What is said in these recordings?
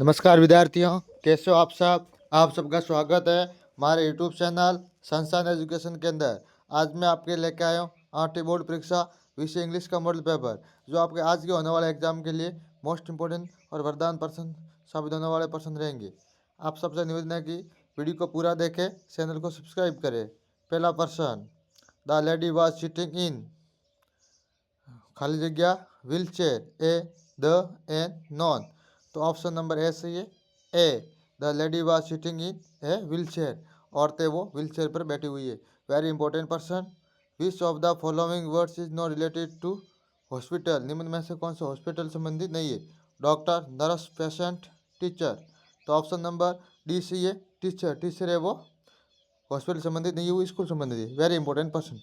नमस्कार विद्यार्थियों, कैसे हो आप सब। आप सबका स्वागत है हमारे यूट्यूब चैनल संस्थान एजुकेशन के अंदर। आज मैं आपके लेके आया हूँ आठवीं बोर्ड परीक्षा विषय इंग्लिश का मॉडल पेपर, जो आपके आज के होने वाले एग्जाम के लिए मोस्ट इंपोर्टेंट और वरदान प्रश्न साबित होने वाले प्रश्न रहेंगे। आप सबसे निवेदन है कि वीडियो को पूरा देखें, चैनल को सब्सक्राइब करें। पहला प्रश्न, the lady was sitting in खाली जगह wheel chair, a, the, an, none. तो ऑप्शन नंबर ए सही है। A, the lady was sitting in a wheel chair, औरतें वो व्हील चेयर पर बैठी हुई है। Very important person, which of the following words is not related to hospital, निम्न में से कौन सा हॉस्पिटल संबंधित नहीं है। Doctor, nurse, patient, teacher. तो ऑप्शन नंबर डी सही है। टीचर, टीचर है वो हॉस्पिटल संबंधित नहीं है, वो स्कूल संबंधित है। Very important person,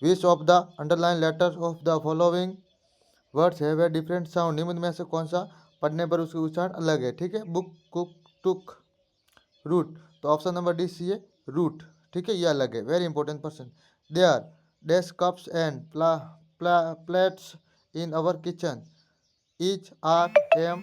which of the underline letters of the following words have a different sound, निम्न में से कौन सा पढ़ने पर उसकी उच्चारण अलग है। ठीक है, बुक, कुक, टुक, रूट। तो ऑप्शन नंबर डी सी है रूट। ठीक है, ये अलग है। Very important person, they are dash cups and plates in our kitchen, each, are, am,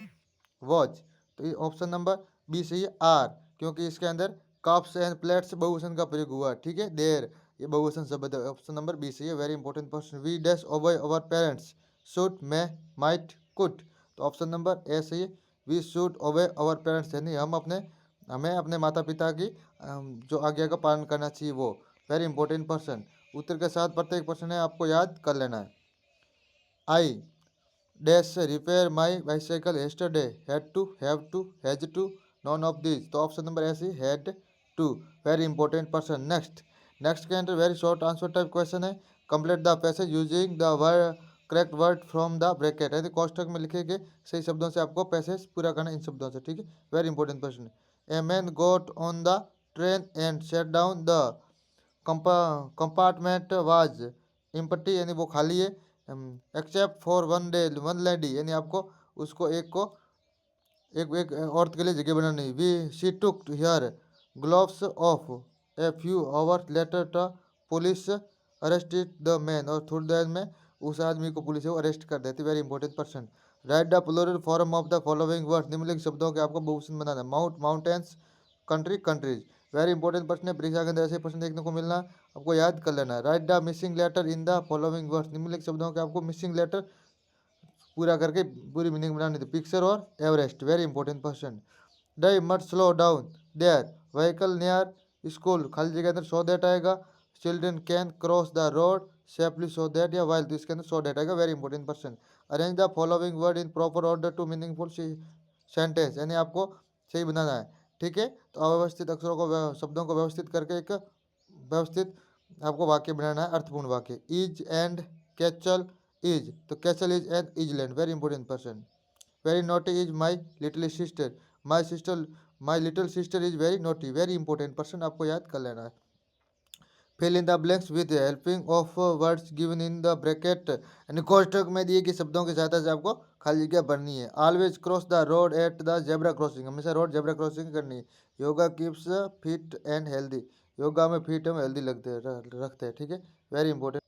watch. तो ये ऑप्शन नंबर बी सही है आर, क्योंकि इसके अंदर कप्स एंड प्लेट्स बहुवचन का प्रयोग हुआ। ठीक है, देर ये बहुवचन शब्द है। ऑप्शन नंबर बी सही है। Very important person, we dash obey our parents, should, may, might, could. तो ऑप्शन नंबर ए सही है। वी शुड ओबे अवर पेरेंट्स, यानी हमें अपने माता पिता की जो आज्ञा का पालन करना चाहिए वो। वेरी इंपॉर्टेंट पर्सन, उत्तर के साथ प्रत्येक प्रश्न है आपको याद कर लेना है। I dash repair my bicycle yesterday, had to, have to, has to, none of these। तो ऑप्शन नंबर ऐसी had to। Very important person. Next के अंदर very short answer type question है। Complete the passage using the word correct word from the bracket, यानी कोष्टक में लिखे गए सही शब्दों से आपको पैसेज पूरा करना इन शब्दों से। ठीक है, very important question. A man got on the train and sat down the compartment was empty, यानी वो खाली है। एक्सेप्ट फॉर वन लेडी, यानी आपको उसको एक औरत के लिए जगह बनानी। We she took her gloves off, a few hours later the police arrested the man, और थोड़ी देर में उस आदमी को पुलिस अरेस्ट कर देती। Very important person, write the plural form of the following word, निम्नलिखित शब्दों के आपको बहुवचन बनाना। Mount, mountains, country, countries. Very important प्रश्न है, परीक्षा के अंदर ऐसे प्रश्न देखने को मिलना, आपको याद कर लेना है। Write the missing letter in the following words, निम्नलिखित शब्दों के आपको मिसिंग लेटर पूरा करके पूरी मीनिंग बनानी थी। पिक्चर और Everest. Very important question, they must slow down their vehicle near school, खाली जगह अंदर सो दैट आएगा। Children can cross the road safely so that, या वाइल, तो इसके अंदर सो दैट आएगा। Very important question, arrange the following word in proper order to meaningful sentence, यानी आपको सही बनाना है। ठीक है, तो अव्यवस्थित अक्षरों को शब्दों को व्यवस्थित करके एक व्यवस्थित आपको वाक्य बनाना है, अर्थपूर्ण वाक्य। इज एंड कैचल इज, तो कैचल is and island. Very important person, very naughty is my little sister, my little sister is very naughty. Very important person, आपको याद कर लेना है। Fill in the blanks with helping of words given in the bracket, यानी कोष्ठक में दिए गए शब्दों की सहायता से आपको खाली जगह भरनी है। Always cross the road at the zebra crossing, हमेशा रोड जेब्रा क्रॉसिंग करनी है। Yoga keeps fit and healthy, yoga में फिट एवं हेल्दी रखते हैं। ठीक है, वेरी इंपॉर्टेंट।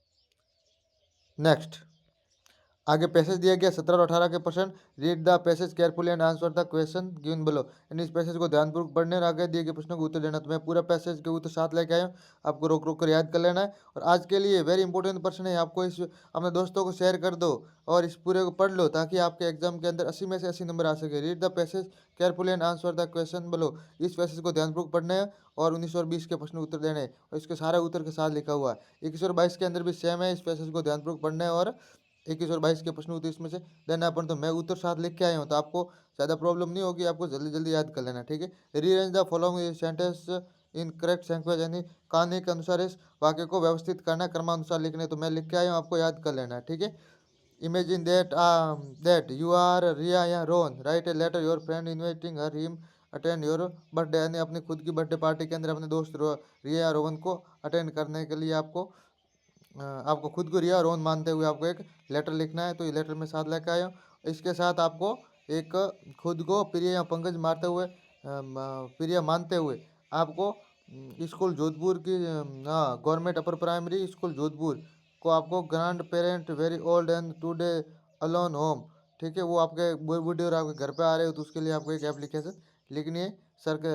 नेक्स्ट, आगे पैसेज दिया गया 17 और 18 के प्रश्न। Read the passage carefully and answer the question given below, यानी इस पैसेज को ध्यानपूर्वक पढ़ने और आगे दिए गए प्रश्नों को उत्तर देना। तो मैं पूरा पैसेज के उत्तर साथ लेके आया हूँ, आपको रोक रोक कर याद कर लेना है। और आज के लिए वेरी इंपॉर्टेंट प्रश्न है, आपको इस अपने दोस्तों को शेयर कर दो और इस पूरे को पढ़ लो, ताकि आपके एग्जाम के अंदर 80 में से 80 नंबर आ सके। Read the passage carefully and answer the question below, इस पैसेज को ध्यानपूर्वक पढ़ना है और 19 और 20 के प्रश्न उत्तर देने हैं, और इसके सारे उत्तर के साथ लिखा हुआ है। 21 और 22 के अंदर भी सेम है, इस पैसेज को ध्यानपूर्वक पढ़ना है और 21 और 22 के प्रश्न उत्तर इसमें से देना अपन। तो मैं उत्तर साथ लिख के आया हूँ, तो आपको ज़्यादा प्रॉब्लम नहीं होगी, आपको जल्दी जल्दी याद कर लेना। ठीक है, rearrange the following sentence in correct sequence, यानी कहानी के अनुसार इस वाक्य को व्यवस्थित करना, क्रमानुसार लिखने। तो मैं लिख के आया हूँ, आपको याद कर लेना है। ठीक है, imagine that you are Riya या Rohan, write a letter your friend inviting her him attend your birthday, यानी अपनी खुद की बर्थडे पार्टी के अंदर अपने दोस्त रिया या रोहन को अटेंड करने के लिए आपको खुद को रिया रोहन मानते हुए आपको एक लेटर लिखना है। तो ये लेटर में साथ लेकर आया हूँ। इसके साथ आपको एक खुद को प्रिय या पंकज मारते हुए प्रिय मानते हुए आपको स्कूल जोधपुर की government upper primary school Jodhpur को आपको grand parent very old and today alone home ठीक है, वो आपके बूढ़े और आपके घर पे आ रहे हो तो उसके लिए आपको एक एप्लीकेशन लिखनी है, सर के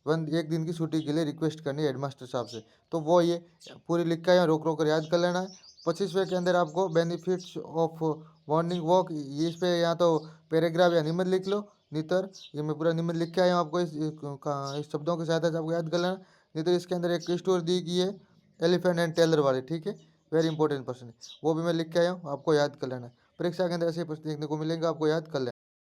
वन एक दिन की छुट्टी के लिए रिक्वेस्ट करनी है हेडमास्टर साहब से। तो वो ये पूरी लिख के या रोक रोक कर याद कर लेना है। 25वें के अंदर आपको बेनिफिट्स ऑफ मॉर्निंग वॉक, ये इस पे या तो पैराग्राफ या निबंध लिख लो, नितर ये मैं पूरा निबंध लिख के आया हूँ, आपको इस शब्दों की सहायता से आपको याद कर लेना। नहीं तो इसके अंदर एक स्टोरी दी गई है एलिफेंट एंड टेलर वाली, ठीक है, वेरी इंपॉर्टेंट पर्सन है, वो भी मैं लिख के आया हूँ, आपको याद कर लेना है। परीक्षा के अंदर ऐसे प्रश्न देखने को मिलेंगे, आपको याद कर लेना।